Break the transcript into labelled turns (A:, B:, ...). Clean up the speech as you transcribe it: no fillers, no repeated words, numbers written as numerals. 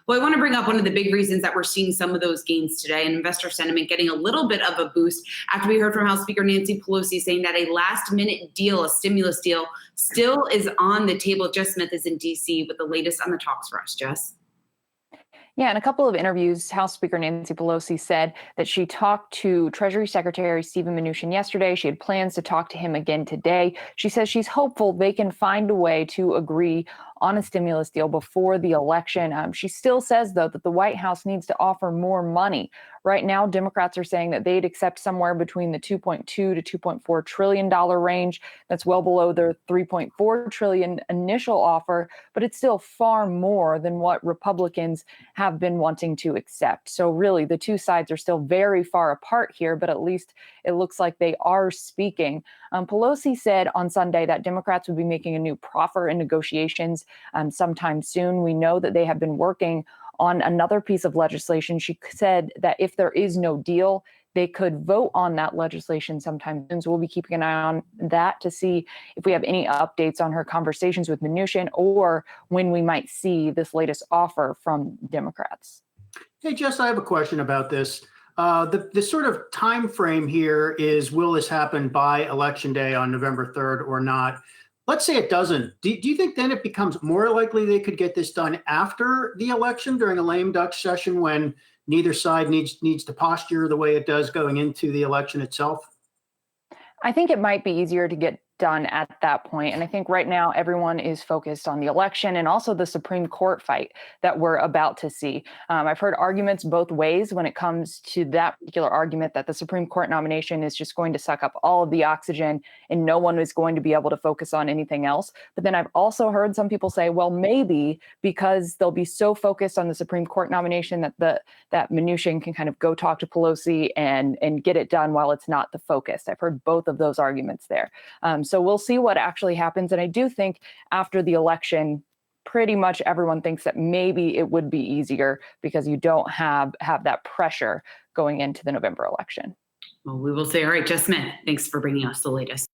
A: Well, I want to bring up one of the big reasons that we're seeing some of those gains today and investor sentiment getting a little bit of a boost after we heard from House Speaker Nancy Pelosi saying that a last-minute deal, a stimulus deal, still is on the table. Jess Smith is in D.C. with the latest on the talks for us. Jess?
B: Yeah, in a couple of interviews, House Speaker Nancy Pelosi said that she talked to Treasury Secretary Steven Mnuchin yesterday. She had plans to talk to him again today. She says she's hopeful they can find a way to agree on a stimulus deal before the election. She still says, though, that the White House needs to offer more money. Right now, Democrats are saying that they'd accept somewhere between the $2.2 to $2.4 trillion range. That's well below their $3.4 trillion initial offer, but it's still far more than what Republicans have been wanting to accept. So really, the two sides are still very far apart here, but at least it looks like they are speaking. Pelosi said on Sunday that Democrats would be making a new proffer in negotiations sometime soon. We know that they have been working on another piece of legislation. She said that if there is no deal, they could vote on that legislation sometime soon. So we'll be keeping an eye on that to see if we have any updates on her conversations with Mnuchin or when we might see this latest offer from Democrats.
C: Hey, Jess, I have a question about this. The sort of time frame here is, will this happen by Election Day on November 3rd or not? Let's say it doesn't. Do you think then it becomes more likely they could get this done after the election during a lame duck session when neither side needs to posture the way it does going into the election itself?
B: I think it might be easier to get done at that point. And I think right now everyone is focused on the election and also the Supreme Court fight that we're about to see. I've heard arguments both ways when it comes to that particular argument that the Supreme Court nomination is just going to suck up all of the oxygen and no one is going to be able to focus on anything else. But then I've also heard some people say, well, maybe because they'll be so focused on the Supreme Court nomination that Mnuchin can kind of go talk to Pelosi and get it done while it's not the focus. I've heard both of those arguments there. So we'll see what actually happens. And I do think after the election, pretty much everyone thinks that maybe it would be easier because you don't have that pressure going into the November election.
A: Well, we will say, all right, Jess Smith, thanks for bringing us the latest.